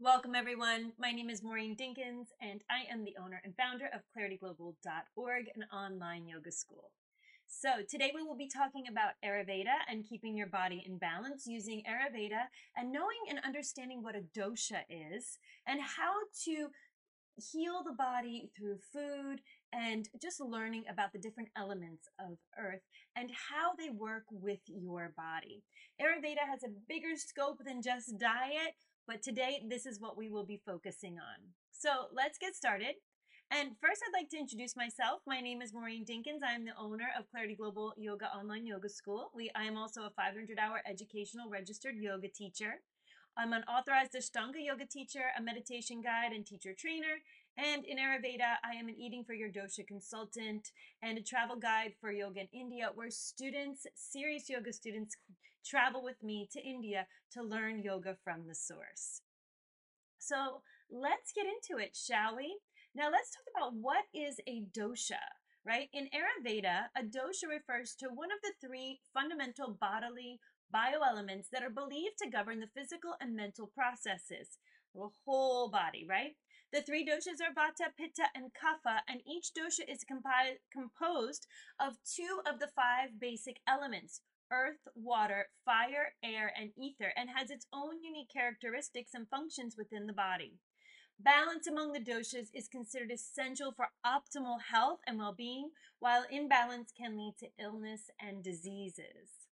Welcome, everyone. My name is Maureen Dinkins, and I am the owner and founder of clarityglobal.org, an online yoga school. So, today we will be talking about Ayurveda and keeping your body in balance using Ayurveda and knowing and understanding what a dosha is and how to heal the body through food and just learning about the different elements of earth and how they work with your body. Ayurveda has a bigger scope than just diet, but today this is what we will be focusing on. So let's get started. And first, I'd like to introduce myself. My name is Maureen Dinkins. I am the owner of Clarity Global Yoga Online Yoga School. I am also a 500-hour educational registered yoga teacher. I'm an authorized Ashtanga Yoga teacher, a meditation guide, and teacher trainer. And in Ayurveda, I am an Eating for Your Dosha consultant and a travel guide for yoga in India, where students, serious yoga students, travel with me to India to learn yoga from the source. So let's get into it, shall we? Now let's talk about what is a dosha, right? In Ayurveda, a dosha refers to one of the three fundamental bodily bioelements that are believed to govern the physical and mental processes, the whole body, right? The three doshas are Vata, Pitta, and Kapha, and each dosha is composed of two of the five basic elements: earth, water, fire, air, and ether, and has its own unique characteristics and functions within the body. Balance among the doshas is considered essential for optimal health and well-being, while imbalance can lead to illness and diseases.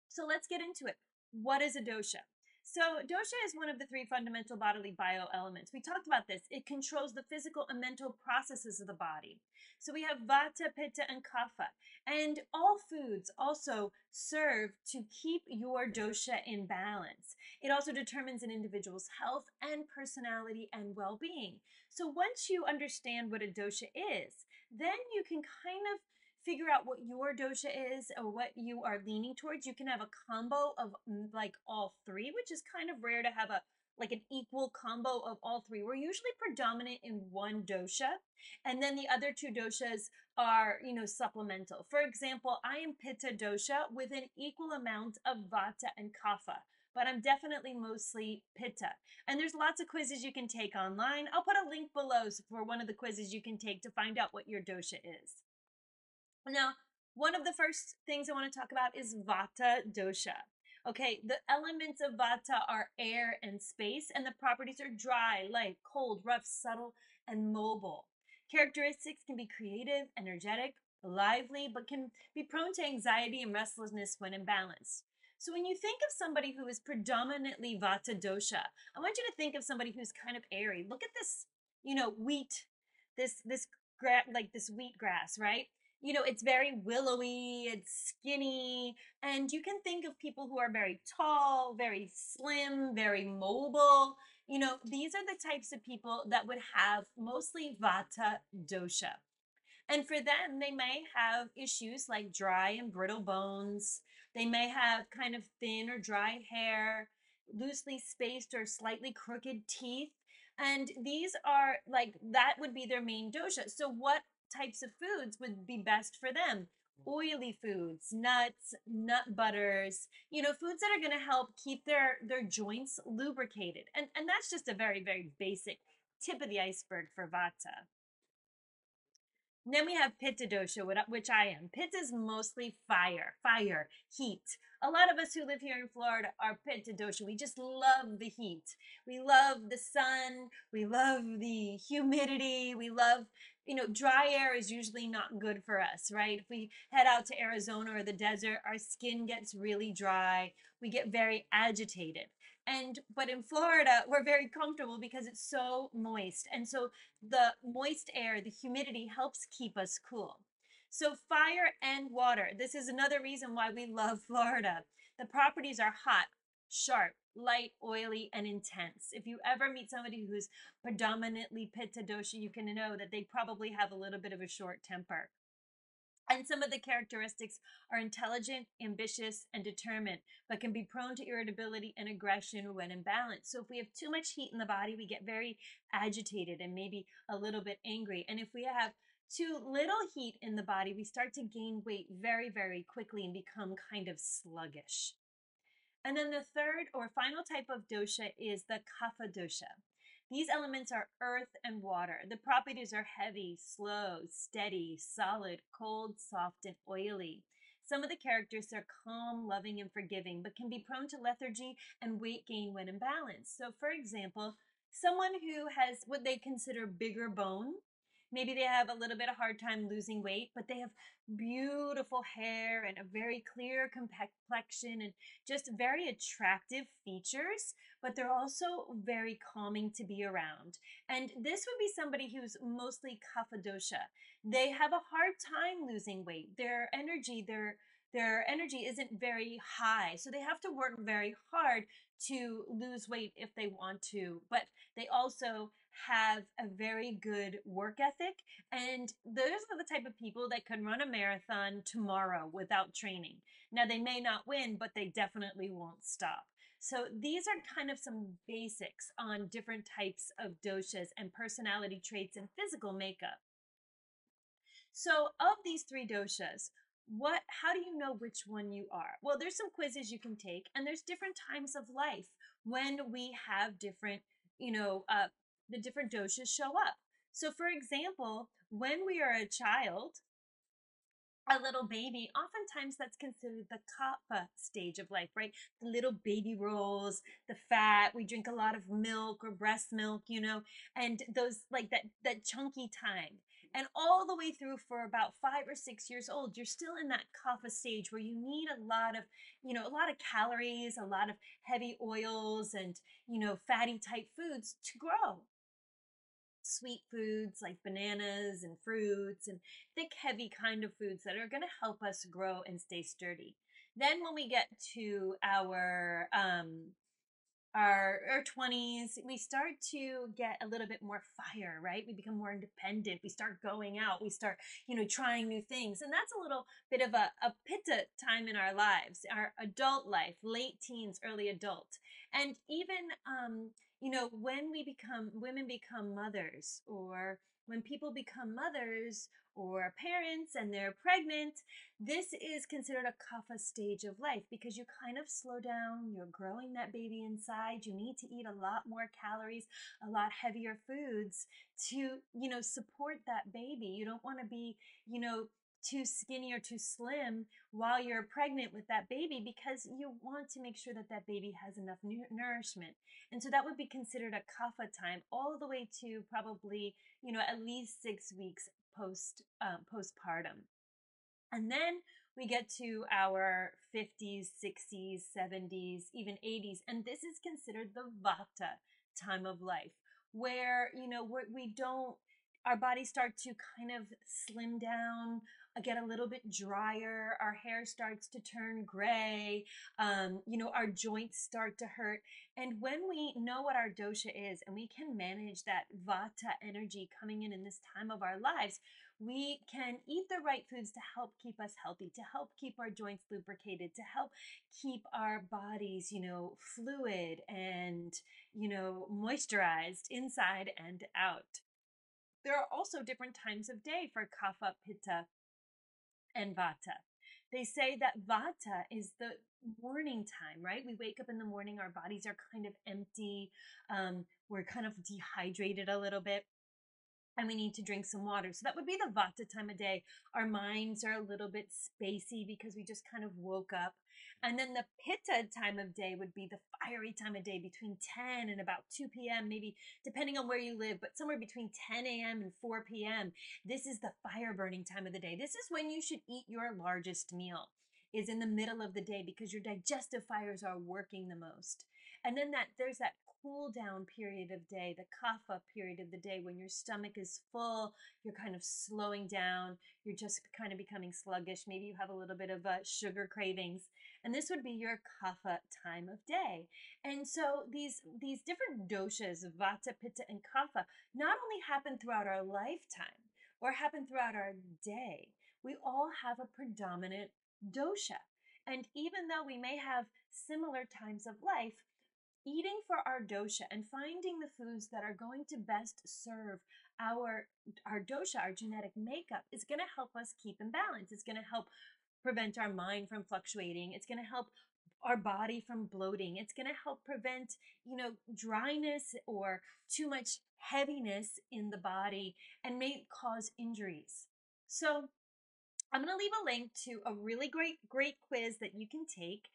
So let's get into it. What is a dosha? So dosha is one of the three fundamental bodily bioelements. We talked about this. It controls the physical and mental processes of the body. So we have Vata, Pitta, and Kapha. And all foods also serve to keep your dosha in balance. It also determines an individual's health and personality and well-being. So once you understand what a dosha is, then you can kind of figure out what your dosha is or what you are leaning towards. You can have a combo of like all three, which is kind of rare to have an equal combo of all three. We're usually predominant in one dosha, and then the other two doshas are, supplemental. For example, I am Pitta dosha with an equal amount of Vata and Kapha, but I'm definitely mostly Pitta. And there's lots of quizzes you can take online. I'll put a link below for one of the quizzes you can take to find out what your dosha is. Now, one of the first things I want to talk about is Vata dosha. Okay, the elements of Vata are air and space, and the properties are dry, light, cold, rough, subtle, and mobile. Characteristics can be creative, energetic, lively, but can be prone to anxiety and restlessness when imbalanced. So when you think of somebody who is predominantly Vata dosha, I want you to think of somebody who's kind of airy. Look at this, wheat, like this wheat grass, right? It's very willowy, it's skinny, and you can think of people who are very tall, very slim, very mobile. These are the types of people that would have mostly Vata dosha. And for them, they may have issues like dry and brittle bones. They may have kind of thin or dry hair, loosely spaced or slightly crooked teeth. And these are that would be their main dosha. So what types of foods would be best for them? Oily foods, nuts, nut butters, foods that are going to help keep their joints lubricated. And that's just a very, very basic tip of the iceberg for Vata. And then we have Pitta dosha, which I am. Pitta is mostly fire, heat. A lot of us who live here in Florida are Pitta dosha. We just love the heat. We love the sun. We love the humidity. We love, dry air is usually not good for us, right? If we head out to Arizona or the desert, our skin gets really dry. We get very agitated. But in Florida, we're very comfortable because it's so moist. And so the moist air, the humidity helps keep us cool. So fire and water. This is another reason why we love Florida. The properties are hot, sharp, light, oily, and intense. If you ever meet somebody who's predominantly Pitta dosha, you can know that they probably have a little bit of a short temper. And some of the characteristics are intelligent, ambitious, and determined, but can be prone to irritability and aggression when imbalanced. So if we have too much heat in the body, we get very agitated and maybe a little bit angry. And if we have too little heat in the body, we start to gain weight very, very quickly and become kind of sluggish. And then the third or final type of dosha is the kapha dosha. These elements are earth and water. The properties are heavy, slow, steady, solid, cold, soft, and oily. Some of the characters are calm, loving, and forgiving, but can be prone to lethargy and weight gain when imbalanced. So, for example, someone who has what they consider bigger bone, maybe they have a little bit of hard time losing weight, but they have beautiful hair and a very clear complexion and just very attractive features, but they're also very calming to be around. And this would be somebody who's mostly kapha dosha. They have a hard time losing weight. Their energy isn't very high, so they have to work very hard to lose weight if they want to, but they also have a very good work ethic, and those are the type of people that can run a marathon tomorrow without training. Now, they may not win, but they definitely won't stop. So these are kind of some basics on different types of doshas and personality traits and physical makeup. So of these three doshas, how do you know which one you are? Well, there's some quizzes you can take, and there's different times of life when we have different, the different doshas show up. So for example, when we are a child, a little baby, oftentimes that's considered the kapha stage of life, right? The little baby rolls, the fat, we drink a lot of milk or breast milk, and those like that chunky time. And all the way through for about 5 or 6 years old, you're still in that kapha stage where you need a lot of calories, a lot of heavy oils and, fatty type foods to grow. Sweet foods like bananas and fruits and thick, heavy kind of foods that are going to help us grow and stay sturdy. Then when we get to our 20s, we start to get a little bit more fire, right? We become more independent. We start going out. We start, trying new things. And that's a little bit of a pitta time in our lives, our adult life, late teens, early adult. And even, when women become mothers, or when people become mothers or parents and they're pregnant, this is considered a kapha stage of life because you kind of slow down, you're growing that baby inside, you need to eat a lot more calories, a lot heavier foods to, support that baby. You don't want to be, too skinny or too slim while you're pregnant with that baby because you want to make sure that that baby has enough nourishment. And so that would be considered a kapha time all the way to probably, at least 6 weeks postpartum. And then we get to our 50s, 60s, 70s, even 80s. And this is considered the vata time of life, where, we don't, our bodies start to kind of slim down, get a little bit drier. Our hair starts to turn gray. Our joints start to hurt. And when we know what our dosha is and we can manage that vata energy coming in this time of our lives, we can eat the right foods to help keep us healthy, to help keep our joints lubricated, to help keep our bodies, fluid and, moisturized inside and out. There are also different times of day for kapha, pitta, and vata. They say that vata is the morning time, right? We wake up in the morning, our bodies are kind of empty, we're kind of dehydrated a little bit, and we need to drink some water. So that would be the vata time of day. Our minds are a little bit spacey because we just kind of woke up. And then the pitta time of day would be the fiery time of day between 10 and about 2 p.m., maybe depending on where you live, but somewhere between 10 a.m. and 4 p.m. This is the fire burning time of the day. This is when you should eat your largest meal, is in the middle of the day because your digestive fires are working the most. And then there's that cool down period of day, the kapha period of the day, when your stomach is full, you're kind of slowing down, you're just kind of becoming sluggish. Maybe you have a little bit of sugar cravings, and this would be your kapha time of day. And so these different doshas, vata, pitta, and kapha, not only happen throughout our lifetime or happen throughout our day, we all have a predominant dosha. And even though we may have similar times of life, eating for our dosha and finding the foods that are going to best serve our dosha, our genetic makeup, is going to help us keep in balance. It's going to help prevent our mind from fluctuating. It's going to help our body from bloating. It's going to help prevent, dryness or too much heaviness in the body and may cause injuries. So I'm going to leave a link to a really great quiz that you can take,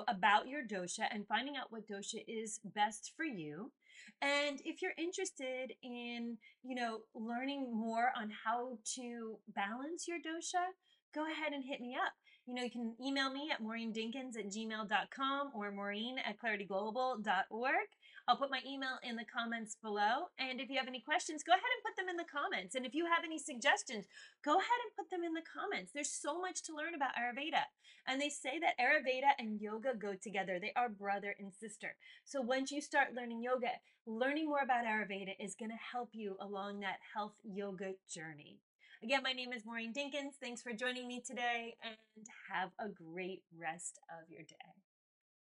about your dosha and finding out what dosha is best for you. And if you're interested in, learning more on how to balance your dosha, go ahead and hit me up. You can email me at maureendinkins@gmail.com or maureen@clarityglobal.org. I'll put my email in the comments below. And if you have any questions, go ahead and put them in the comments. And if you have any suggestions, go ahead and put them in the comments. There's so much to learn about Ayurveda. And they say that Ayurveda and yoga go together. They are brother and sister. So once you start learning yoga, learning more about Ayurveda is going to help you along that health yoga journey. Again, my name is Maureen Dinkins. Thanks for joining me today and have a great rest of your day.